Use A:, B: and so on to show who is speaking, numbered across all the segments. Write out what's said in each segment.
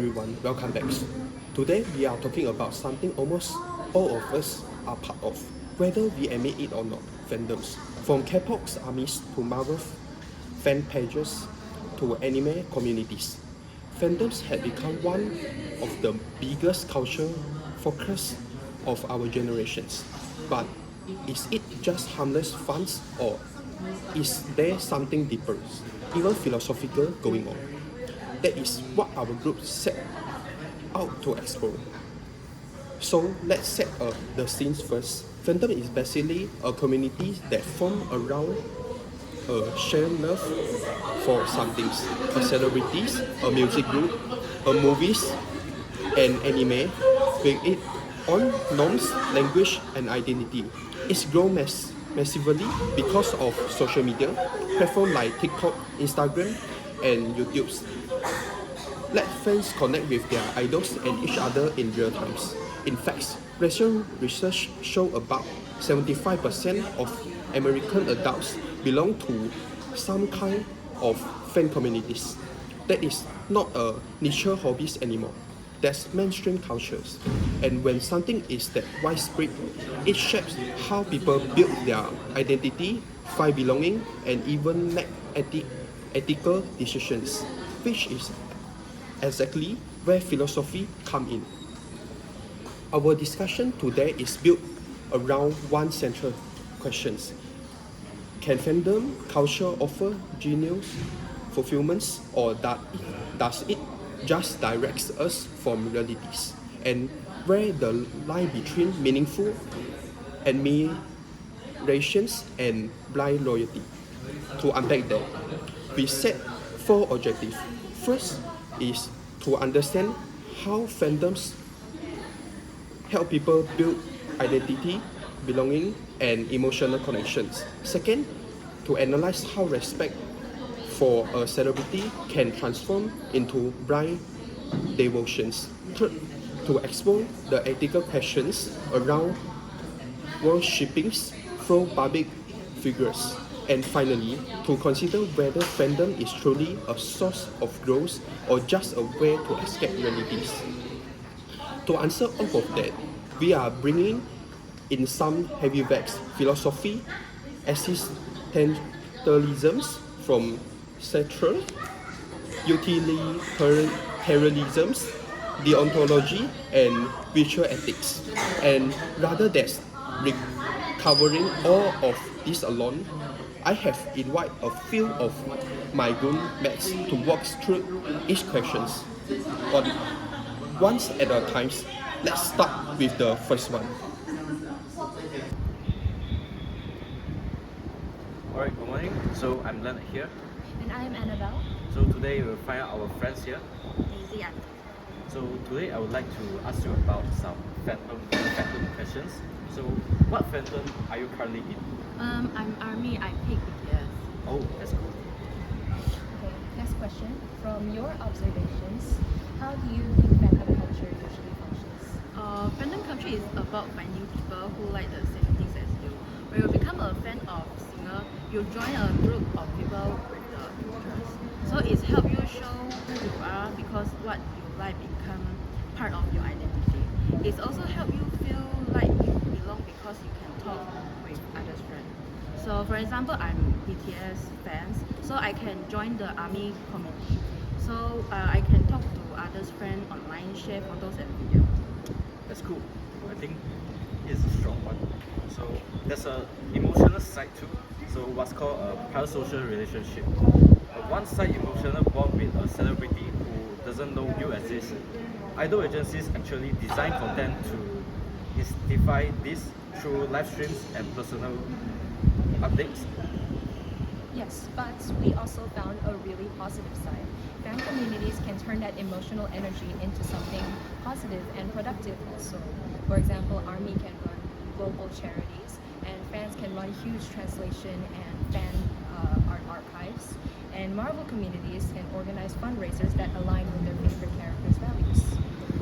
A: everyone, welcome back. Today we are talking about something almost all of us are part of, whether we admit it or not, fandoms. From K-pop's armies to Marvel fan pages to anime communities. Fandoms have become one of the biggest culture focus of our generations. But is it just harmless fun or is there something deeper, even philosophical going on? That is what our group set out to explore. So let's set the scenes first. Fandom is basically a community that forms around a shared love for some things. A celebrities, a music group, a movies, and anime, with its own norms, language, and identity. It's grown massively because of social media, platforms like TikTok, Instagram, and YouTube. Let fans connect with their idols and each other in real times. In fact, recent research show about 75% of American adults belong to some kind of fan communities. That is not a niche hobbies anymore. That's mainstream cultures. And when something is that widespread, it shapes how people build their identity, find belonging, and even make ethical decisions, which is exactly where philosophy come in. Our discussion today is built around one central question. Can fandom culture offer genuine fulfillments or does it just directs us from realities? And where the line between meaningful admirations and blind loyalty? To unpack that, we set four objectives. First is to understand how fandoms help people build identity, belonging, and emotional connections. Second, to analyze how respect for a celebrity can transform into blind devotions. Third, to explore the ethical questions around worshipping through public figures. And finally, to consider whether fandom is truly a source of growth or just a way to escape realities. To answer all of that, we are bringing in some heavyweights: philosophy, existentialism from Sartre, utilitarianism, deontology, and virtual ethics. And rather than recovering all of this alone, I have invited a few of my roommates to walk through each question. On once at a time, let's start with the first one.
B: Alright, good morning. So I'm Leonard here.
C: And I am Annabelle.
B: So today we'll find out our friends here.
C: Daisy and
B: So today I would like to ask you about some fandom questions. So what fandom are you currently in?
C: I'm Army. I pick BTS.
B: Oh, that's cool.
C: Okay, next question. From your observations, how do you think fandom culture usually functions?
D: Fandom culture is about finding people who like the same things as you. When you become a fan of singer, you join a group of people with the interests. So it's help you show who you are because what you like become part of your identity. It's also help you feel like you belong because you can talk with others' friends. So for example, I'm BTS fans, so I can join the ARMY community. So I can talk to others' friends online, share photos and videos.
B: That's cool. I think it's a strong one. So there's a emotional side too. So what's called a parasocial relationship. One side emotional bond with a celebrity who doesn't know you exist. Idol agencies actually design content to justify this through live streams and personal updates.
C: Yes, but we also found a really positive side. Fan communities can turn that emotional energy into something positive and productive also. For example, ARMY can run global charities, and fans can run huge translation and fan art archives. And Marvel communities can organize fundraisers that align with their favorite characters' values.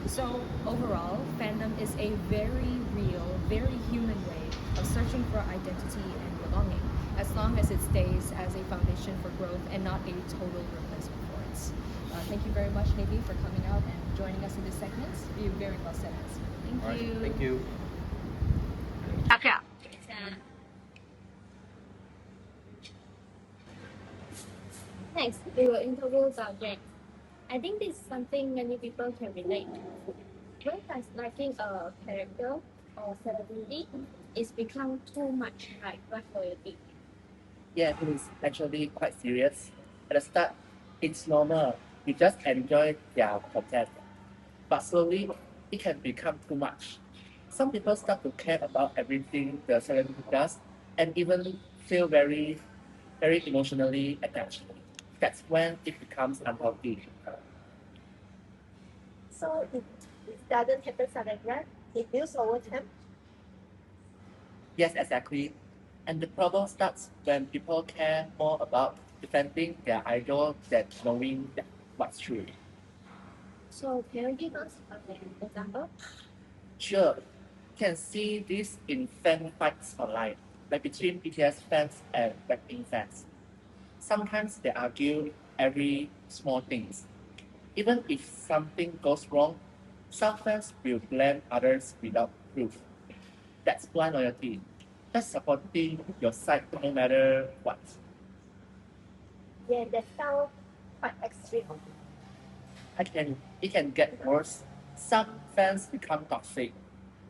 C: So overall, fandom is a very real, very human way of searching for identity and belonging, as long as it stays as a foundation for growth and not a total replacement for it. Thank you very much, Navy, for coming out and joining us in this segment. You very well said answer.
D: Thank
B: Alright,
D: you.
B: thank you.
E: Next, we will interview about Jack. I think this is something many people can relate to. When does liking a character or celebrity is become too much like what loyalty?
F: Yeah, it is actually quite serious. At the start, it's normal. You just enjoy their content. But slowly, it can become too much. Some people start to care about everything the celebrity does and even feel very emotionally attached. That's when it becomes unhealthy.
E: So it doesn't happen suddenly. It builds over time.
F: Yes, exactly. And the problem starts when people care more about defending their idol than knowing what's true.
E: So can you give us an example?
F: Sure, you can see this in fan fights online, like between BTS fans and Blackpink fans. Sometimes they argue every small things. Even if something goes wrong, some fans will blame others without proof. That's blind loyalty. That's supporting your side no matter what.
E: Yeah, that sounds quite extreme.
F: It can get worse. Some fans become toxic.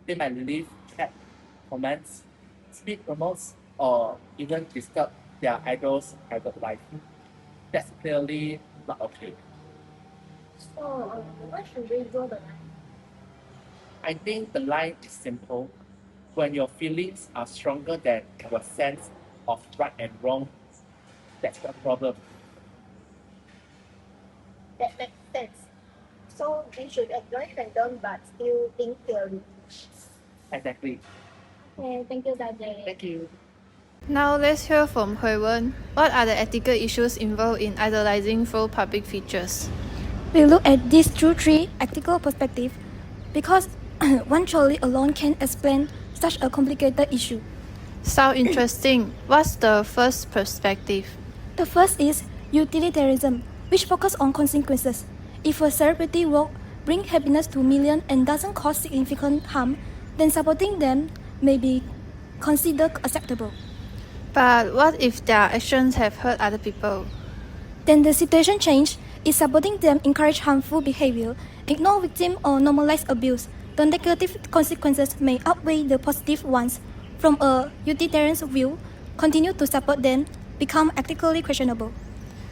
F: They might leave cat comments, speed promotes, or even disturb their idol's private life. That's clearly not okay.
E: So where should we draw the line?
F: I think the line is simple. When your feelings are stronger than your sense of right and wrong, that's the problem.
E: That makes sense. So we should enjoy fandom but still think clearly.
F: Exactly.
E: Okay, thank you, Dajay.
F: Thank you.
G: Now let's hear from Hui-Wen. What are the ethical issues involved in idolizing through public figures?
H: We look at this through three ethical perspectives because one trolley alone can explain such a complicated issue.
G: Sound interesting. What's the first perspective?
H: The first is utilitarianism, which focuses on consequences. If a celebrity work brings happiness to millions and doesn't cause significant harm, then supporting them may be considered acceptable.
G: But what if their actions have hurt other people?
H: Then the situation changes. If supporting them encourage harmful behavior, ignore victims or normalize abuse, the negative consequences may outweigh the positive ones. From a utilitarian view, continue to support them become ethically questionable.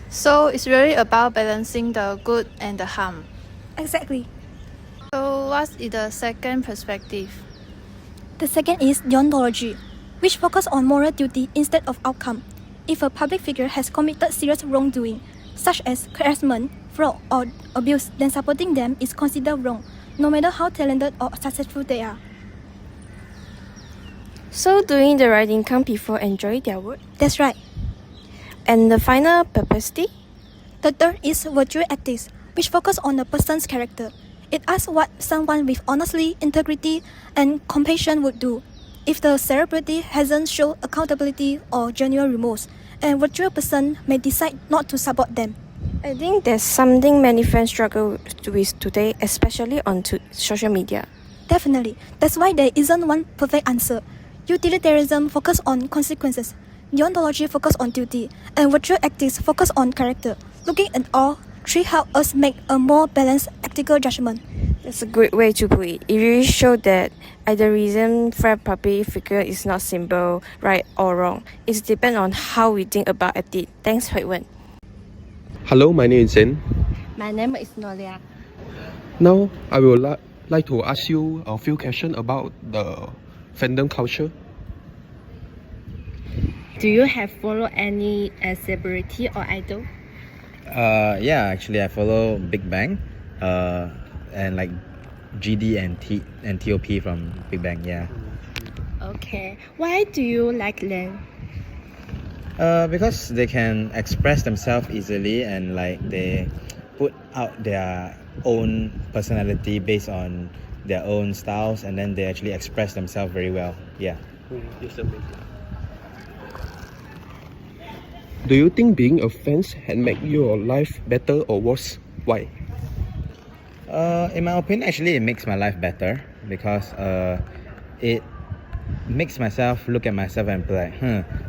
G: So it's really about balancing the good and the harm.
H: Exactly.
G: So what's in the second perspective?
H: The second is deontology, which focuses on moral duty instead of outcome. If a public figure has committed serious wrongdoing, such as harassment, fraud, or abuse, then supporting them is considered wrong, no matter how talented or successful they are.
I: So doing the right thing can people enjoy their work?
H: That's right.
I: And the final perplexity?
H: The third is virtue ethics, which focus on the person's character. It asks what someone with honesty, integrity, and compassion would do. If the celebrity hasn't shown accountability or genuine remorse, a virtuous person may decide not to support them.
I: I think that's something many fans struggle with today, especially on social media.
H: Definitely. That's why there isn't one perfect answer. Utilitarianism focuses on consequences, deontology focuses on duty, and virtue ethics focus on character. Looking at all three help us make a more balanced ethical judgment.
I: That's a great way to put it. It really shows that idealism for a public figure is not simple, right or wrong. It depends on how we think about it. Thanks, Hui-Wen.
A: Hello, my name is Zen.
I: My name is Nolia.
A: Now, I would like to ask you a few questions about the fandom culture.
I: Do you have followed any celebrity or idol?
J: Yeah, actually I follow Big Bang, and like GD and TOP from Big Bang. Yeah.
I: Okay. Why do you like them?
J: Because they can express themselves easily and like they put out their own personality based on their own styles, and then they actually express themselves very well. Yeah.
A: It's amazing. Do you think being a fan had made your life better or worse? Why?
J: In my opinion, actually, it makes my life better because it makes myself look at myself and be like,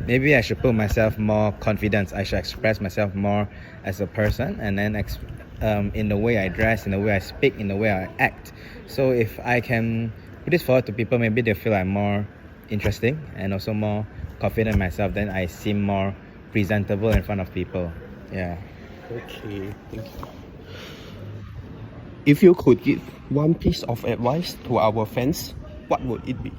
J: maybe I should put myself more confidence. I should express myself more as a person, and then in the way I dress, in the way I speak, in the way I act. So if I can put this forward to people, maybe they feel I'm more interesting and also more confident in myself. Then I seem more presentable in front of people. Yeah.
A: Okay, thank you. If you could give one piece of advice to our fans, what would it be?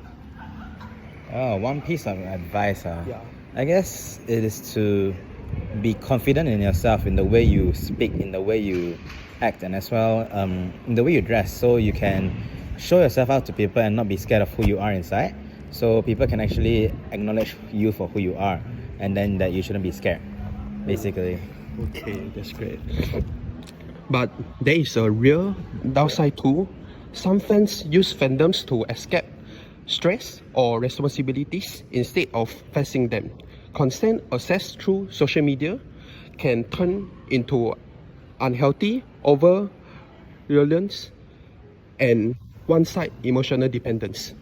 J: Oh, one piece of advice.
A: Yeah.
J: I guess it is to be confident in yourself, in the way you speak, in the way you act, and as well in the way you dress, so you can show yourself out to people and not be scared of who you are inside, so people can actually acknowledge you for who you are, and then that you shouldn't be scared, basically.
A: Okay, that's great. But there is a real downside too. Some fans use fandoms to escape stress or responsibilities instead of facing them. Constant access through social media can turn into unhealthy over-reliance and one-side emotional dependence.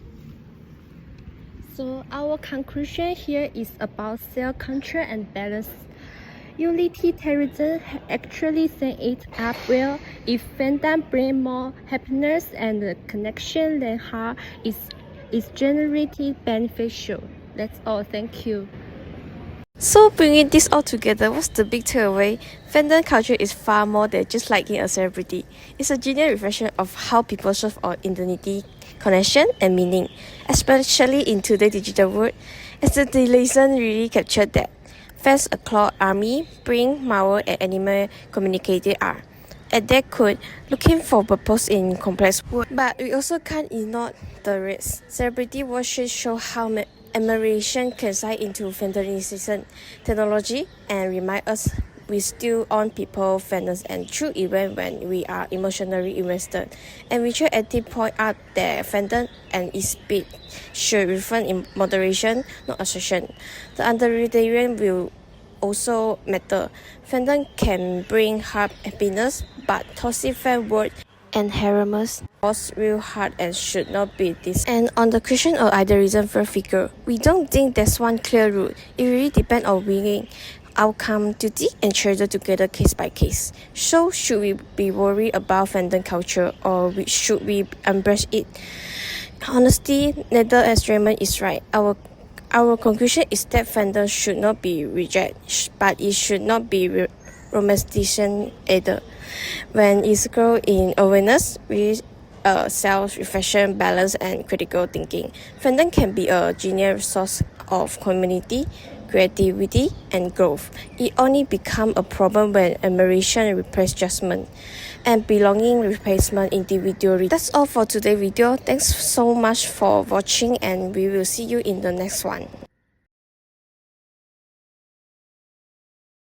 K: So our conclusion here is about self-control and balance. Utilitarianism actually set it up well. If fandom bring more happiness and connection than harm, it's generally beneficial. That's all. Thank you.
I: So bringing this all together, what's the big takeaway? Fandom culture is far more than just liking a celebrity. It's a genuine reflection of how people serve our identity, connection, and meaning, especially in today's digital world. As the lesson really captured that fans across army, bring, Marvel, and anime communicated are. And they could looking for purpose in complex world. But we also can't ignore the risks. Celebrity worship show how admiration can slide into fantasization technology and remind us we still on people, fans, and true event when we are emotionally invested. And Richard Etty point out that fandom and its speed should refrain in moderation, not obsession. The underrated will also matter. Fandom can bring happiness, but toxic fan word and harassment was real hard and should not be this. And on the question of idealism for figure, we don't think there's one clear rule. It really depends on winning outcome, duty, and treasure together case by case. So should we be worried about fandom culture, or should we embrace it? Honestly, neither extreme is right. Our conclusion is that fandom should not be rejected, but it should not be romanticized either. When it's grown in awareness, with self-reflection, balance, and critical thinking, fandom can be a genius source of community, creativity, and growth. It only becomes a problem when admiration replaces judgment and belonging replacement individually. That's all for today's video. Thanks so much for watching, and we will see you in the next one.